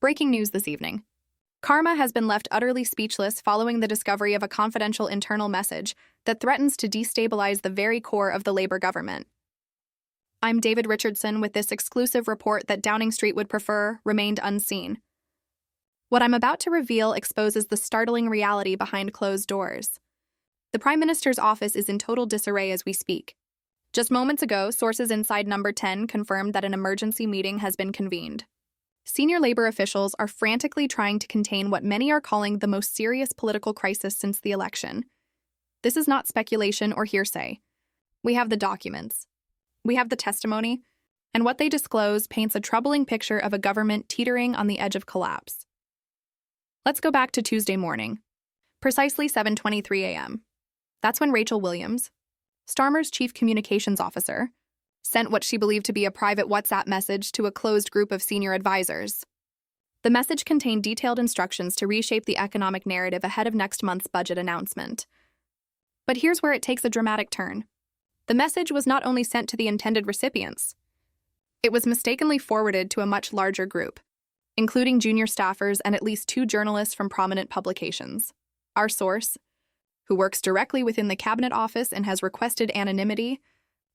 Breaking news this evening. Karma has been left utterly speechless following the discovery of a confidential internal message that threatens to destabilize the very core of the Labour government. I'm David Richardson with this exclusive report that Downing Street would prefer remained unseen. What I'm about to reveal exposes the startling reality behind closed doors. The Prime Minister's office is in total disarray as we speak. Just moments ago, sources inside Number 10 confirmed that an emergency meeting has been convened. Senior Labour officials are frantically trying to contain what many are calling the most serious political crisis since the election. This is not speculation or hearsay. We have the documents. We have the testimony, and what they disclose paints a troubling picture of a government teetering on the edge of collapse. Let's go back to Tuesday morning, precisely 7:23 a.m. That's when Rachel Williams, Starmer's chief communications officer, sent what she believed to be a private WhatsApp message to a closed group of senior advisors. The message contained detailed instructions to reshape the economic narrative ahead of next month's budget announcement. But here's where it takes a dramatic turn. The message was not only sent to the intended recipients, it was mistakenly forwarded to a much larger group, including junior staffers and at least 2 journalists from prominent publications. Our source, who works directly within the Cabinet Office and has requested anonymity,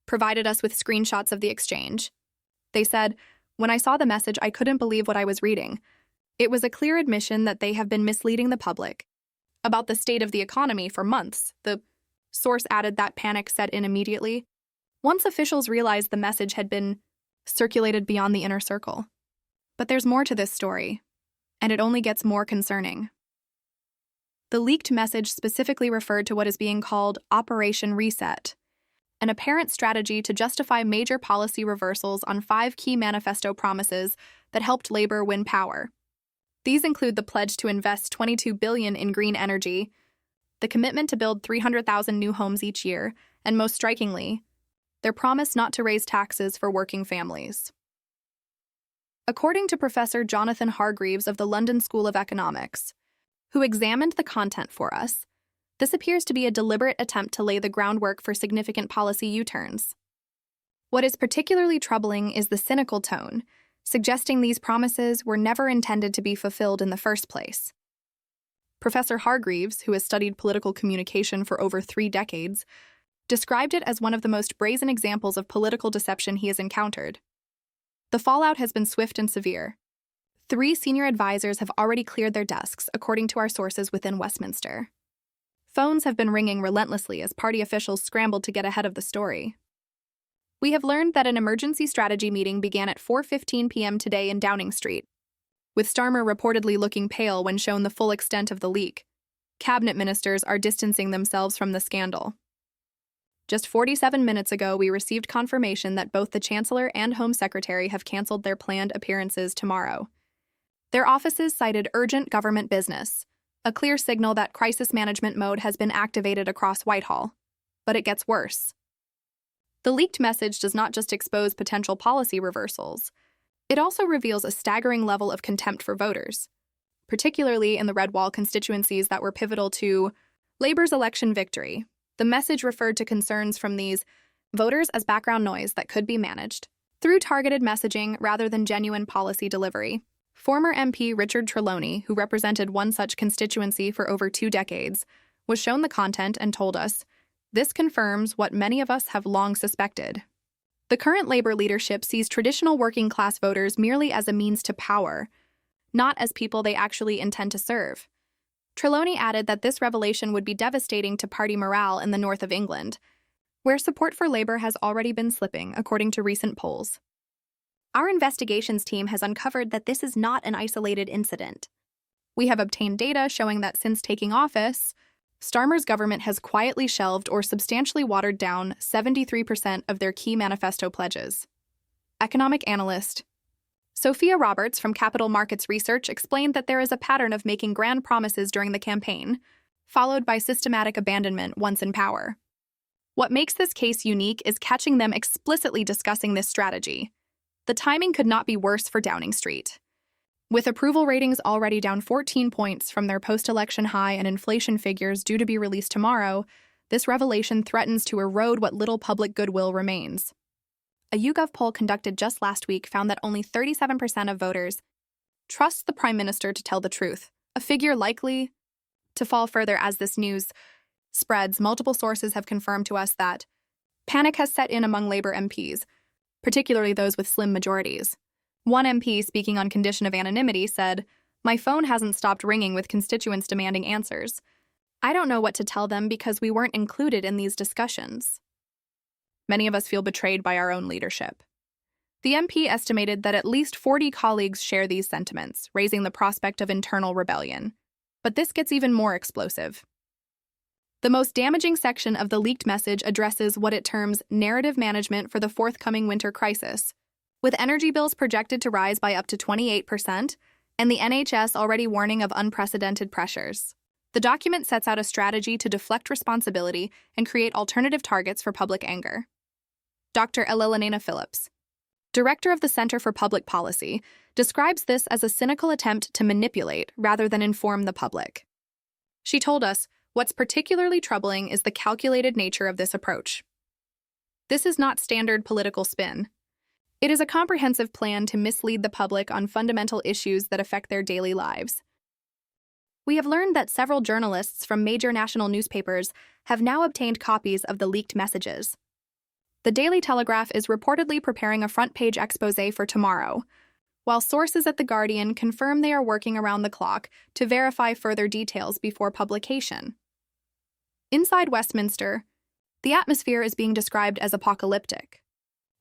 provided us with screenshots of the exchange. They said, "When I saw the message, I couldn't believe what I was reading. It was a clear admission that they have been misleading the public about the state of the economy for months." The source added that panic set in immediately once officials realized the message had been circulated beyond the inner circle. But there's more to this story, and it only gets more concerning. The leaked message specifically referred to what is being called Operation Reset, an apparent strategy to justify major policy reversals on 5 key manifesto promises that helped Labour win power. These include the pledge to invest $22 billion in green energy, the commitment to build 300,000 new homes each year, and most strikingly, their promise not to raise taxes for working families. According to Professor Jonathan Hargreaves of the London School of Economics, who examined the content for us, this appears to be a deliberate attempt to lay the groundwork for significant policy U-turns. What is particularly troubling is the cynical tone, suggesting these promises were never intended to be fulfilled in the first place. Professor Hargreaves, who has studied political communication for over 3 decades, described it as one of the most brazen examples of political deception he has encountered. The fallout has been swift and severe. 3 senior advisors have already cleared their desks, according to our sources within Westminster. Phones have been ringing relentlessly as party officials scrambled to get ahead of the story. We have learned that an emergency strategy meeting began at 4:15 p.m. today in Downing Street, with Starmer reportedly looking pale when shown the full extent of the leak. Cabinet ministers are distancing themselves from the scandal. Just 47 minutes ago, we received confirmation that both the Chancellor and Home Secretary have cancelled their planned appearances tomorrow. Their offices cited urgent government business, a clear signal that crisis management mode has been activated across Whitehall. But it gets worse. The leaked message does not just expose potential policy reversals, it also reveals a staggering level of contempt for voters, particularly in the red wall constituencies that were pivotal to Labour's election victory. The message referred to concerns from these voters as background noise that could be managed through targeted messaging rather than genuine policy delivery. Former MP Richard Trelawney, who represented one such constituency for over 2 decades, was shown the content and told us, "This confirms what many of us have long suspected." The current Labour leadership sees traditional working-class voters merely as a means to power, not as people they actually intend to serve. Trelawney added that this revelation would be devastating to party morale in the north of England, where support for Labour has already been slipping, according to recent polls. Our investigations team has uncovered that this is not an isolated incident. We have obtained data showing that since taking office, Starmer's government has quietly shelved or substantially watered down 73% of their key manifesto pledges. Economic analyst Sophia Roberts from Capital Markets Research explained that there is a pattern of making grand promises during the campaign, followed by systematic abandonment once in power. What makes this case unique is catching them explicitly discussing this strategy. The timing could not be worse for Downing Street. With approval ratings already down 14 points from their post-election high and inflation figures due to be released tomorrow, this revelation threatens to erode what little public goodwill remains. A YouGov poll conducted just last week found that only 37% of voters Trust the Prime Minister to tell the truth, a figure likely to fall further as this news spreads. Multiple sources have confirmed to us that panic has set in among Labour MPs, particularly those with slim majorities. One MP, speaking on condition of anonymity, said, "My phone hasn't stopped ringing with constituents demanding answers. I don't know what to tell them because we weren't included in these discussions." Many of us feel betrayed by our own leadership. The MP estimated that at least 40 colleagues share these sentiments, raising the prospect of internal rebellion. But this gets even more explosive. The most damaging section of the leaked message addresses what it terms narrative management for the forthcoming winter crisis. With energy bills projected to rise by up to 28%, and the NHS already warning of unprecedented pressures, the document sets out a strategy to deflect responsibility and create alternative targets for public anger. Dr. Elena Phillips, director of the Center for Public Policy, describes this as a cynical attempt to manipulate rather than inform the public. She told us, "What's particularly troubling is the calculated nature of this approach. This is not standard political spin. It is a comprehensive plan to mislead the public on fundamental issues that affect their daily lives." We have learned that several journalists from major national newspapers have now obtained copies of the leaked messages. The Daily Telegraph is reportedly preparing a front-page exposé for tomorrow, while sources at The Guardian confirm they are working around the clock to verify further details before publication. Inside Westminster, the atmosphere is being described as apocalyptic.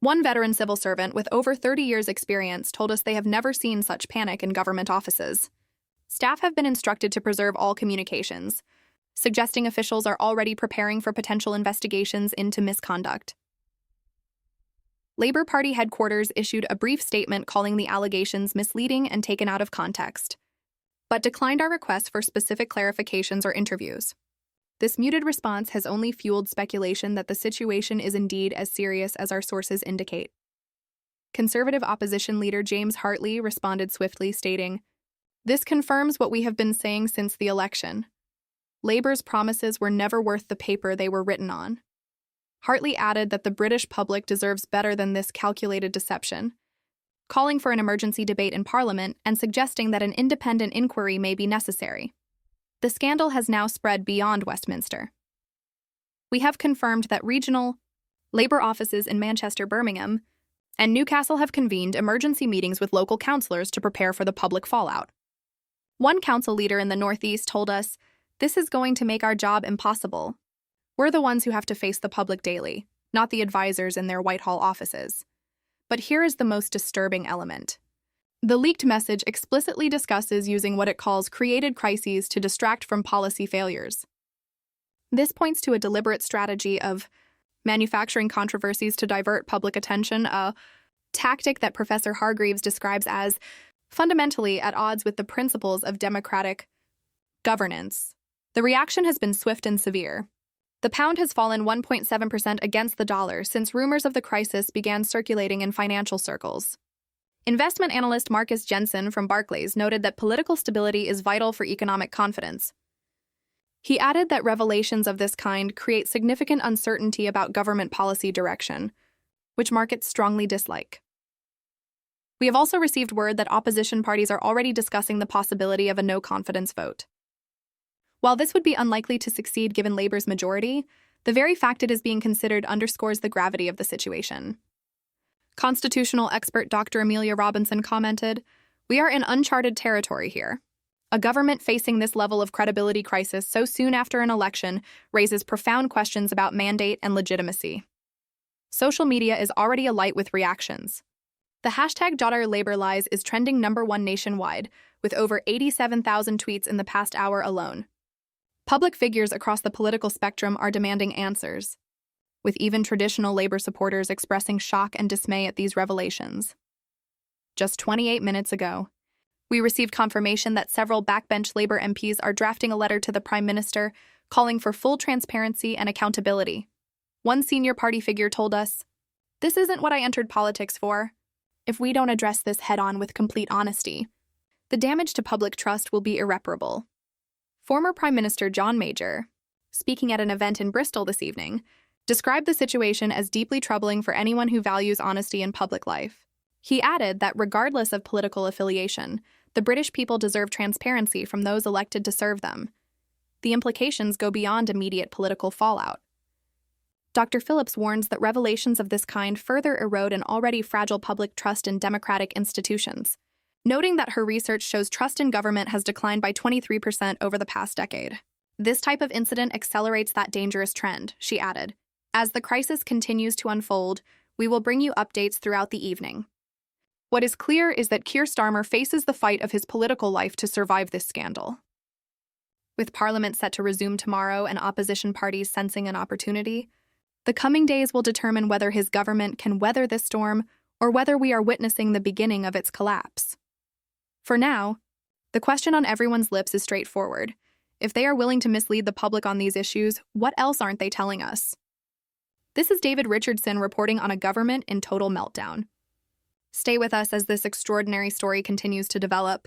One veteran civil servant with over 30 years' experience told us they have never seen such panic in government offices. Staff have been instructed to preserve all communications, suggesting officials are already preparing for potential investigations into misconduct. Labour Party headquarters issued a brief statement calling the allegations misleading and taken out of context, but declined our request for specific clarifications or interviews. This muted response has only fueled speculation that the situation is indeed as serious as our sources indicate. Conservative opposition leader James Hartley responded swiftly, stating, "This confirms what we have been saying since the election. Labour's promises were never worth the paper they were written on." Hartley added that the British public deserves better than this calculated deception, calling for an emergency debate in Parliament and suggesting that an independent inquiry may be necessary. The scandal has now spread beyond Westminster. We have confirmed that regional Labour offices in Manchester, Birmingham, and Newcastle have convened emergency meetings with local councillors to prepare for the public fallout. One council leader in the Northeast told us, "This is going to make our job impossible. We're the ones who have to face the public daily, not the advisors in their Whitehall offices." But here is the most disturbing element. The leaked message explicitly discusses using what it calls created crises to distract from policy failures. This points to a deliberate strategy of manufacturing controversies to divert public attention, a tactic that Professor Hargreaves describes as fundamentally at odds with the principles of democratic governance. The reaction has been swift and severe. The pound has fallen 1.7% against the dollar since rumors of the crisis began circulating in financial circles. Investment analyst Marcus Jensen from Barclays noted that political stability is vital for economic confidence. He added that revelations of this kind create significant uncertainty about government policy direction, which markets strongly dislike. We have also received word that opposition parties are already discussing the possibility of a no-confidence vote. While this would be unlikely to succeed given Labour's majority, the very fact it is being considered underscores the gravity of the situation. Constitutional expert Dr. Amelia Robinson commented, "We are in uncharted territory here. A government facing this level of credibility crisis so soon after an election raises profound questions about mandate and legitimacy." Social media is already alight with reactions. The hashtag #LabourLies is trending #1 nationwide, with over 87,000 tweets in the past hour alone. Public figures across the political spectrum are demanding answers, with even traditional Labour supporters expressing shock and dismay at these revelations. Just 28 minutes ago, we received confirmation that several backbench Labour MPs are drafting a letter to the Prime Minister calling for full transparency and accountability. One senior party figure told us, "This isn't what I entered politics for. If we don't address this head-on with complete honesty, the damage to public trust will be irreparable." Former Prime Minister John Major, speaking at an event in Bristol this evening, described the situation as deeply troubling for anyone who values honesty in public life. He added that regardless of political affiliation, The British people deserve transparency from those elected to serve them. The implications go beyond immediate political fallout. Dr. Phillips warns that revelations of this kind further erode an already fragile public trust in democratic institutions, noting that her research shows trust in government has declined by 23% over the past decade. This type of incident accelerates that dangerous trend, she added. As the crisis continues to unfold, we will bring you updates throughout the evening. What is clear is that Keir Starmer faces the fight of his political life to survive this scandal. With Parliament set to resume tomorrow and opposition parties sensing an opportunity, the coming days will determine whether his government can weather this storm or whether we are witnessing the beginning of its collapse. For now, the question on everyone's lips is straightforward. If they are willing to mislead the public on these issues, what else aren't they telling us? This is David Richardson reporting on a government in total meltdown. Stay with us as this extraordinary story continues to develop.